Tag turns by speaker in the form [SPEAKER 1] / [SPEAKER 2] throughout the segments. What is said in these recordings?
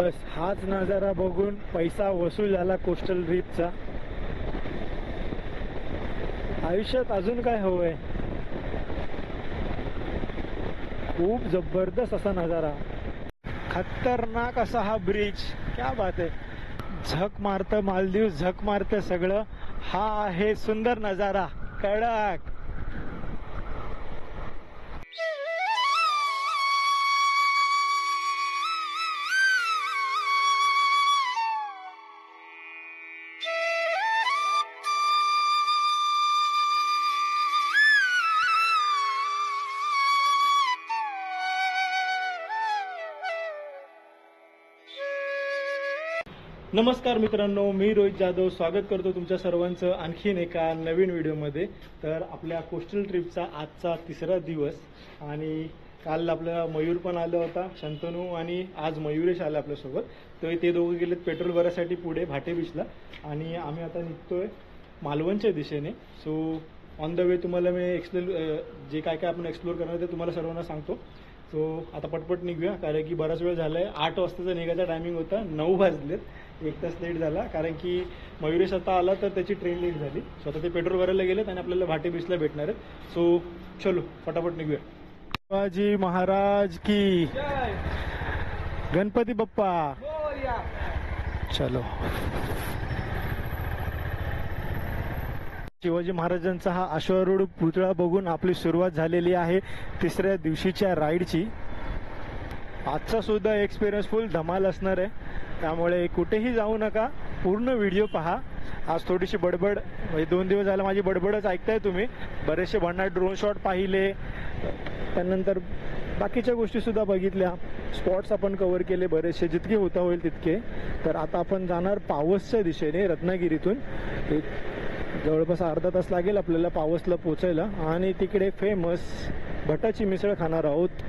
[SPEAKER 1] बस हाच नजारा बघून पैसा वसूल झाला कोस्टल ट्रिपचा। आयुष्यात अजून काय हवंय? खूप जबरदस्त असा नजारा, खतरनाक असा हा ब्रिज, क्या बात आहे। झक मारतं मालदीव, झक मारतं सगळं। हा आहे सुंदर नजारा, कडक। नमस्कार मित्रांनो, मी रोहित जाधव स्वागत करतो तुमच्या सर्वांचं आणखीन एका नवीन व्हिडिओमध्ये। तर आपल्या कोस्टल ट्रिपचा आजचा तिसरा दिवस आणि काल आपला मयूर पण आला होता, शंतनू, आणि आज मयुरेश आला आपल्यासोबत। तर ते दोघं गेलेत पेट्रोल भरायसाठी पुढे भाटे बीचला आणि आम्ही आता निघतोय मालवणच्या दिशेने। सो ऑन द वे तुम्हाला मी जे काय काय आपण एक्सप्लोर करणार ते तुम्हाला सर्वांना सांगतो। सो आता पटपट निघूया, कारण की बराच वेळ झाला आहे। 8 वाजताचा निघायचा टायमिंग होता, 9 वाजलेत, 1 तास लेट झाला, कारण की मयुरेश आता आला तर त्याची ट्रेन लेट झाली। सो आता ते पेट्रोल भरायला गेलेत आणि आपल्याला भाटे बीचला भेटणार आहेत। सो चलो फटाफट निघूया। शिवाजी महाराज की गणपती बाप्पा, चलो। शिवाजी महाराजांचा हा अश्वारूढ पुतळा बघून आपली सुरुवात झालेली आहे तिसऱ्या दिवशीच्या राईडची। आजचा सुद्धा एक्सपिरियन्स फुल धमाल असणार आहे, त्यामुळे कुठेही जाऊ नका, पूर्ण व्हिडिओ पहा। आज थोडीशी बडबड, म्हणजे 2 दिवस झाला माझी बडबडच ऐकताय तुम्ही। बरेचसे भन्नाट ड्रोन शॉट पाहिले, त्यानंतर बाकीच्या गोष्टी सुद्धा बघितल्या, स्पॉट्स आपण कव्हर केले बरेचसे, जितके होता होईल तितके। तर आता आपण जाणार पावसच्या दिशेने रत्नागिरीतून। जवळपास अर्धा तास लागेल आपल्याला पावसला पोचायला आणि तिकडे फेमस भटाची मिसळ खाणार आहोत।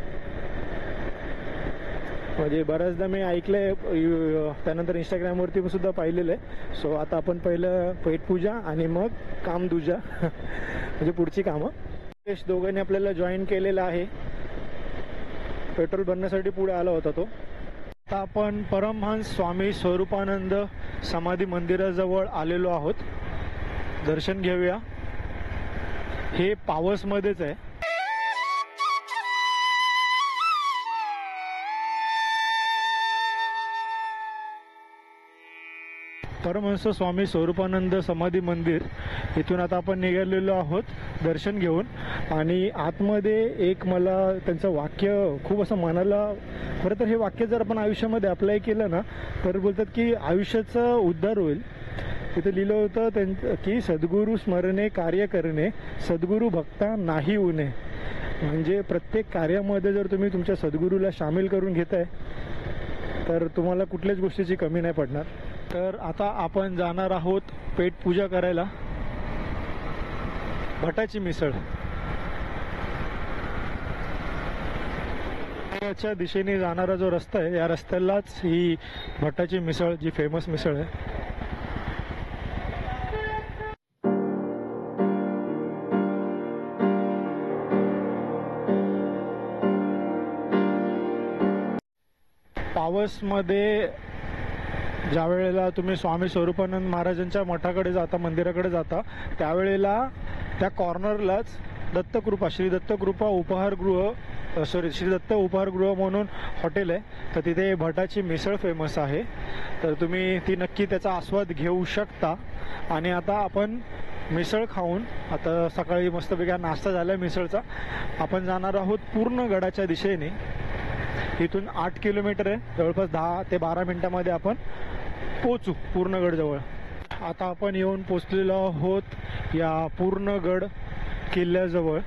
[SPEAKER 1] म्हणजे बऱ्याचदा मी ऐकलंय, त्यानंतर इंस्टाग्रामवरती सुद्धा पाहिलेलं आहे। सो आता आपण पहिलं पेटपूजा आणि मग कामदूजा म्हणजे पुढची कामं। दोघांनी आपल्याला जॉईन केलेला आहे, पेट्रोल भरण्यासाठी पुढे आला होता तो। आता आपण परमहंस स्वामी स्वरूपानंद समाधी मंदिराजवळ आलेलो आहोत, दर्शन घेऊया। हे पावसमध्येच आहे। परमहंस स्वामी स्वरूपानंद समाधी मंदिर, इथून आता आपण निघालेलो आहोत दर्शन घेऊन। आणि आतमध्ये एक मला त्यांचं वाक्य खूप असं मनाला, खरं तर हे वाक्य जर आपण आयुष्यामध्ये अप्लाय केलं ना तर बोलतात की आयुष्याचा उद्धार होईल। तिथे लिहिलं होतं की सद्गुरू स्मरणे कार्य करणे, सद्गुरू भक्ता नाही उणे। म्हणजे प्रत्येक कार्यामध्ये जर तुम्ही तुमच्या सद्गुरूला सामील करून घेताय तर तुम्हाला कुठल्याच गोष्टीची कमी नाही पडणार। तर आता आपण जाणार आहोत पेटपूजा करायला, भटाची मिसळ च्या दिशेने जाणारा जो रस्ता आहे, या रस्त्यालाच ही भटाची मिसळ, जी फेमस मिसळ आहे। पावसमध्ये ज्या वेळेला तुम्ही स्वामी स्वरूपानंद महाराजांच्या मठाकडे जाता, मंदिराकडे जाता, त्यावेळेला त्या कॉर्नरलाच दत्तकृपा, श्री दत्तकृपा उपहारगृह, श्री दत्त उपहारगृह म्हणून हॉटेल आहे। तर तिथे भटाची मिसळ फेमस आहे, तर तुम्ही ती नक्की त्याचा आस्वाद घेऊ शकता। आणि आता आपण मिसळ खाऊन, आता सकाळी मस्तपैकी नाश्ता झाला मिसळचा, आपण जाणार आहोत पूर्ण गडाच्या दिशेने। इथून 8 किलोमीटर आहे, जवळपास 10 ते 12 मिनिटांमध्ये आपण पोचू पूर्णगडजवळ। आता आपण येऊन पोचलेलो आहोत या पूर्णगड किल्ल्याजवळ।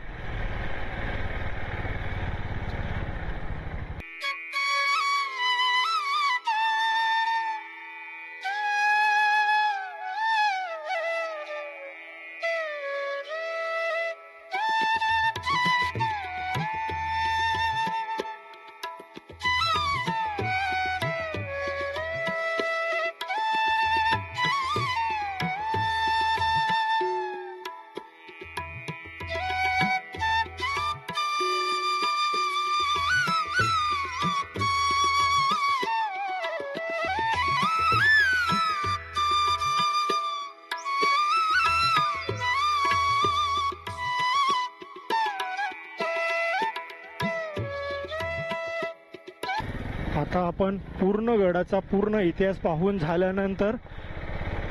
[SPEAKER 1] आता आपण पूर्ण गडाचा पूर्ण इतिहास पाहून झाल्यानंतर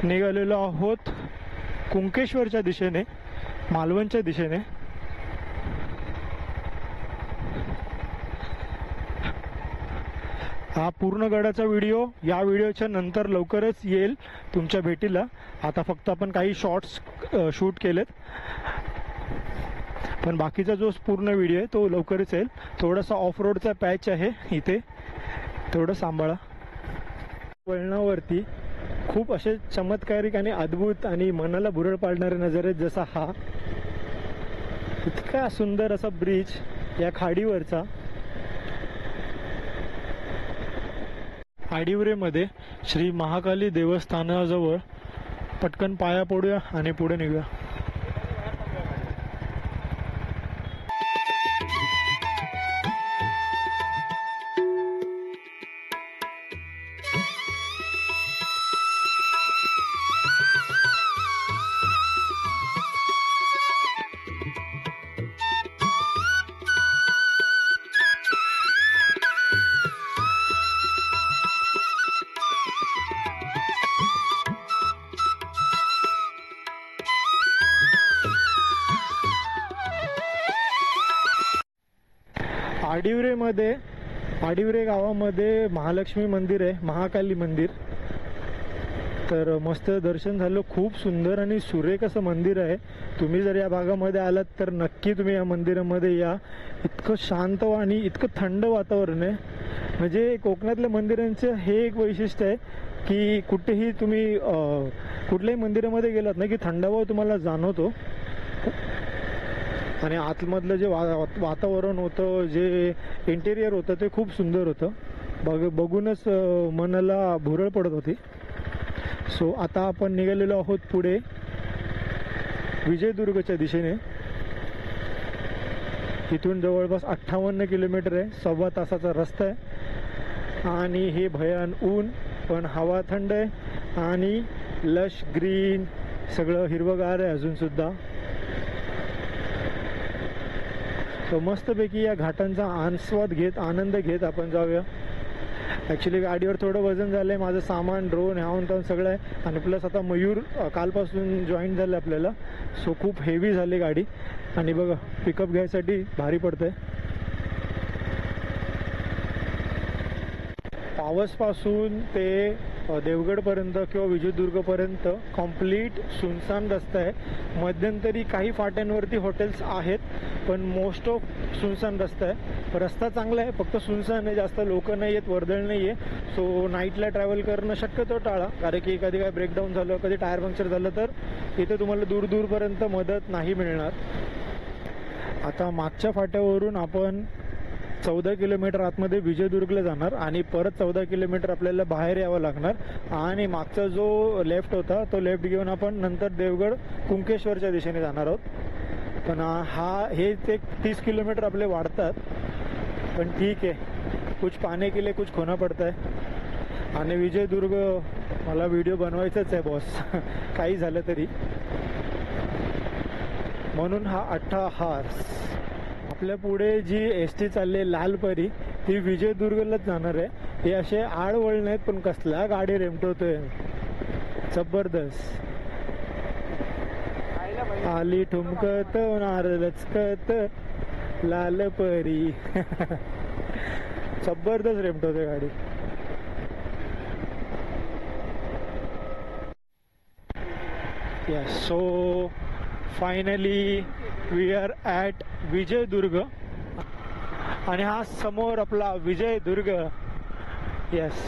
[SPEAKER 1] निघालेलो आहोत कुंकेश्वरच्या दिशेने, मालवणच्या दिशेने. हा पूर्ण गडाचा व्हिडिओ या व्हिडिओच्या नंतर लवकरच येईल तुमच्या भेटीला. आता फक्त आपण काही शॉर्ट्स शूट केलेत, पण बाकीचा जो पूर्ण व्हिडिओ आहे तो लवकरच येईल. थोडासा ऑफ रोडचा पॅच आहे इथे, थोडं सांभाळा. वळणावरती खूप असे चमत्कारिक आणि अद्भुत आणि मनाला भुरळ पाडणारे नजारे आहेत. जसा हा इतका सुंदर असा ब्रिज या खाडीवरचा. आडिवरेमध्ये श्री महाकाली देवस्थानाजवळ पटकन पाया पडूया आणि पुढे निघूया. आडिवरे गावामध्ये महालक्ष्मी मंदिर आहे, महाकाली मंदिर. तर मस्त दर्शन झालं. खूप सुंदर आणि सुरेख असं मंदिर आहे. तुम्ही जर या भागामध्ये आलात तर नक्की तुम्ही या मंदिरामध्ये या. इतकं शांत आणि इतकं थंड वातावरण आहे. म्हणजे कोकणातल्या मंदिरांचं हे एक वैशिष्ट्य आहे की कुठेही तुम्ही कुठल्याही मंदिरामध्ये गेलात ना की थंडावा तुम्हाला जाणवतो. आणि आतमधलं जे वातावरण होतं, जे इंटेरियर होतं ते खूप सुंदर होतं. बघूनच मनाला भुरळ पडत होती. सो आता आपण निघालेलो आहोत पुढे विजयदुर्गच्या दिशेने. इथून जवळपास 58 किलोमीटर आहे, 1.25 तासाचा रस्ता आहे. आणि हे भयान ऊन, पण हवा थंड आहे आणि लश ग्रीन सगळं हिरवगार आहे अजूनसुद्धा. तर मस्तपैकी या घाटांचा आस्वाद घेत, आनंद घेत आपण जाऊया. ॲक्च्युली गाडीवर थोडं वजन झालं आहे, माझं सामान, ड्रोन, ह्यावून त्यावून सगळं आहे. आणि प्लस आता मयूर कालपासून जॉईन झालं आपल्याला. सो खूप हेवी झाली गाडी. आणि बघा पिकअप घ्यायसाठी भारी पडतंय. पावसपासून ते देवगडपर्यंत किंवा विजयदुर्गपर्यंत कम्प्लीट सुनसान रस्ता आहे. मध्यंतरी काही फाट्यांवरती हॉटेल्स आहेत, पण मोस्ट ऑफ सुनसान रस्ता आहे. रस्ता चांगला आहे, फक्त सुनसान आहे. जास्त लोक नाही आहेत, वर्दळ नाही आहे. सो नाईटला ट्रॅव्हल करणं शक्यतो टाळा, कारण की कधी काय ब्रेकडाऊन झालं, कधी टायर पंक्चर झालं तर इथे तुम्हाला दूरपर्यंत मदत नाही मिळणार. आता मागच्या फाट्यावरून आपण 14 किलोमीटर आतमध्ये विजयदुर्गला जाणार आणि परत 14 किलोमीटर आपल्याला बाहेर यावं लागणार. आणि मागचा जो लेफ्ट होता तो लेफ्ट घेऊन आपण नंतर देवगड कुंकेश्वरच्या दिशेने जाणार आहोत. पण हे ते 30 किलोमीटर आपले वाढतात, पण ठीक आहे, कुछ पाने के लिए कुछ खोना पडता है. आणि विजयदुर्ग मला व्हिडिओ बनवायचाच आहे बॉस, काही झालं तरी. म्हणून हा अट्टाहास. आपल्या पुढे जी एसटी चालली लालपरी, ती विजयदुर्गलाच जाणार आहे. हे असे आडवळण आहेत, पण कसला गाडी रेमटवतोय, जबरदस्त. आली ठुमकत नारलचकत लालपरी. जबरदस्त रेमटवतोय गाडी. Yes, so finally we are at Vijaydurg. आणि हा समोर आपला विजयदुर्ग. येस.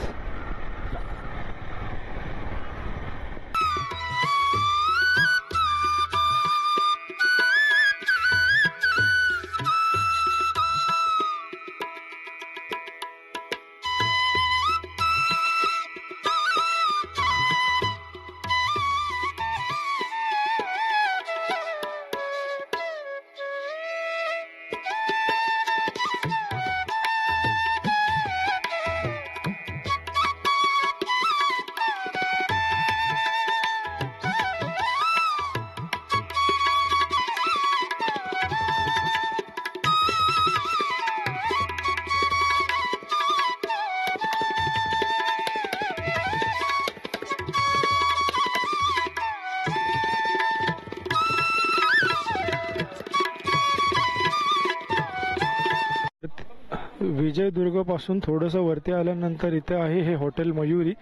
[SPEAKER 1] विजयदुर्ग पासून थोडंसं वरती आल्यानंतर इथे आहे हे हॉटेल मयुरी।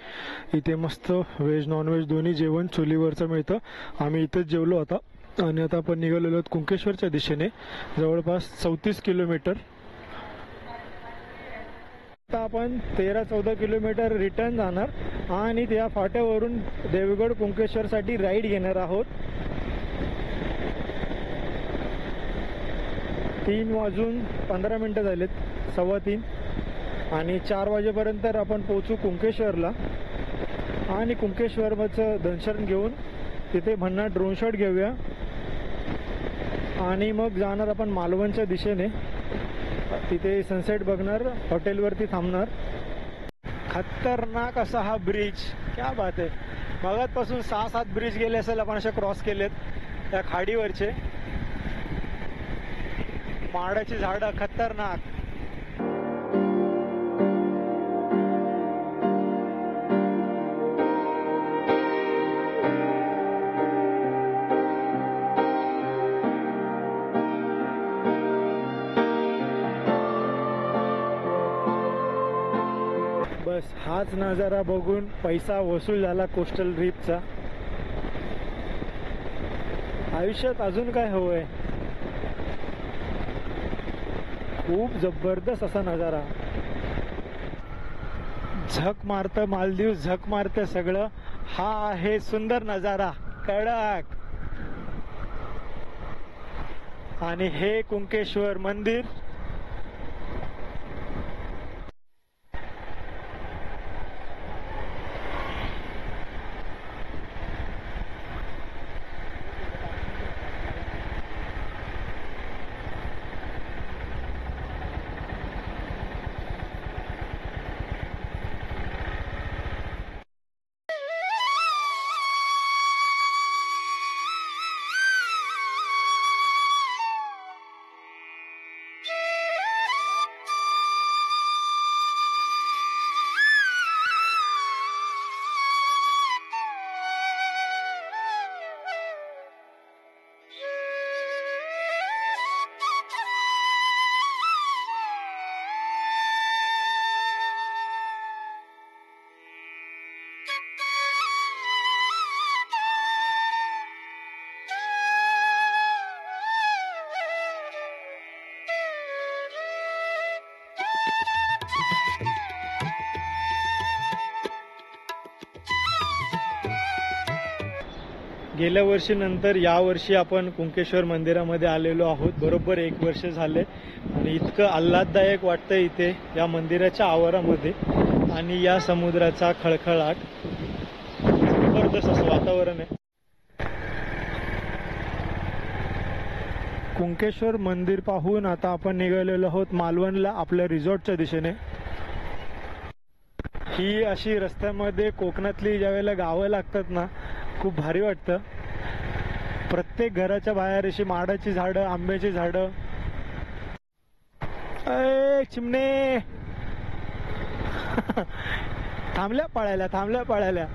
[SPEAKER 1] इथे मस्त व्हेज नॉनव्हेज दोन्ही जेवण चुलीवरचं मिळतं। आम्ही इथेच जेवलो आता आणि आता आपण निघालेलो आहोत कुंकेश्वरच्या दिशेने, जवळपास 34 किलोमीटर। आता आपण 13-14 किलोमीटर रिटर्न जाणार आणि त्या फाट्यावरून देवगड कुंकेश्वरसाठी राईड घेणार आहोत। 3:15 झालेत, 3:15, आणि 4 वाजेपर्यंत आपण पोहोचू कुंकेश्वरला आणि कुंकेश्वरचं दर्शन घेऊन तिथे म्हणणार ड्रोन शॉट घेऊया आणि मग जाणार आपण मालवणच्या दिशेने। तिथे सनसेट बघणार, हॉटेलवरती थांबणार। खतरनाक असा हा ब्रिज, क्या बात आहे। मगातपासून 6-7 ब्रिज गेले असेल आपण असे क्रॉस केलेत त्या खाडीवरचे। माडाची झाडं खतरनाक। बस हाच नजारा बघून पैसा वसूल झाला कोस्टल ट्रिपचा। आयुष्यात अजून काय हवंय। खूप जबरदस्त असा नजारा। झक मारतं मालदीव, झक मारतं सगळं। हा आहे सुंदर नजारा, कडक। आणि हे कुंकेश्वर मंदिर। गेल्या वर्षी नंतर या वर्षी आपण कुंकेश्वर मंदिरामध्ये आलेलो आहोत। बरोबर 1 वर्ष झाले आणि इतकं आल्हाददायक वाटतं इथे या मंदिराच्या आवारामध्ये आणि या समुद्राचा खळखळाट। जबरदस्त असं वातावरण आहे। कुंकेश्वर मंदिर पाहून आता आपण निघालेलो आहोत मालवणला, आपल्या रिसॉर्टच्या दिशेने। ही अशी रस्त्यामध्ये कोकणातली ज्यावेळेला गावं लागतात ना, खूप भारी वाटतं। प्रत्येक घराच्या बाहेर अशी माडाची झाडं, आंब्याची झाडं। ए चिमणे थांबल्या पळायला, थांबल्या पळायला।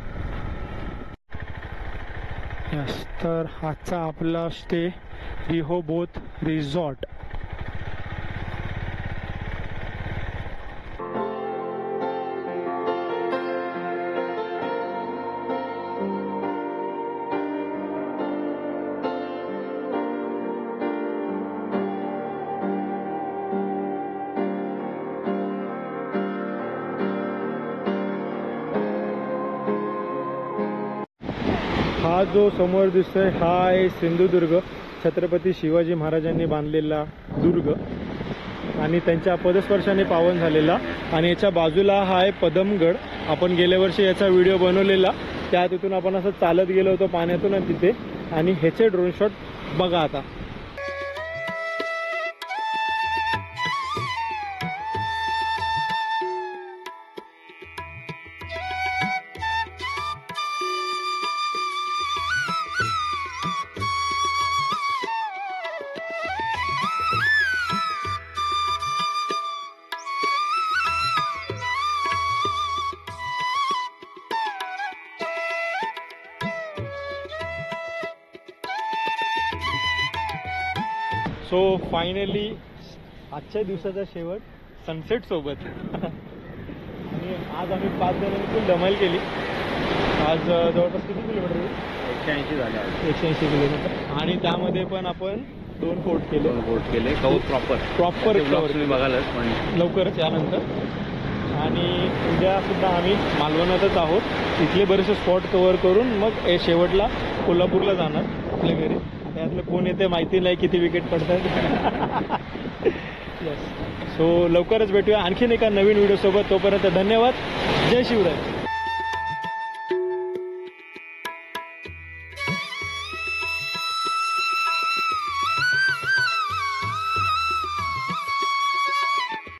[SPEAKER 1] यस, तर आजचा आपला स्टे रिहोबोथ रिसॉर्ट। हा जो समोर दिसतोय हा आहे सिंधुदुर्ग, छत्रपती शिवाजी महाराजांनी बांधलेला दुर्ग आणि त्यांच्या पदस्पर्शाने पावन झालेला। आणि याच्या बाजूला हा आहे पदमगड। आपण गेल्या वर्षी याचा व्हिडिओ बनवलेला, त्या तिथून आपण असं चालत गेलो होतो पाण्यातून आणि तिथे, आणि ह्याचे ड्रोन शॉट बघा आता। सो फायनली आजच्या दिवसाचा शेवट, सनसेट सोबत. आणि आज आम्ही 5 जणांनी फुल धमाल केली. आज जवळपास किती किलोमीटर?
[SPEAKER 2] 180 झाले.
[SPEAKER 1] 180 किलोमीटर. आणि त्यामध्ये पण आपण 2 फोर्ट केले.
[SPEAKER 2] 2 बोट केले कवर प्रॉपर
[SPEAKER 1] कव्हर
[SPEAKER 2] तुम्ही बघालच पण
[SPEAKER 1] लवकरच यानंतर. आणि उद्या सुद्धा आम्ही मालवणातच आहोत. तिथले बरेचसे स्पॉट कव्हर करून मग शेवटला कोल्हापूरला जाणार आपल्या घरी. त्यातलं कोण येते माहिती नाही, किती विकेट पडतात. येस. सो लवकरच भेटूया आणखीन एका नवीन व्हिडिओसोबत. तोपर्यंत धन्यवाद. जय शिवराय.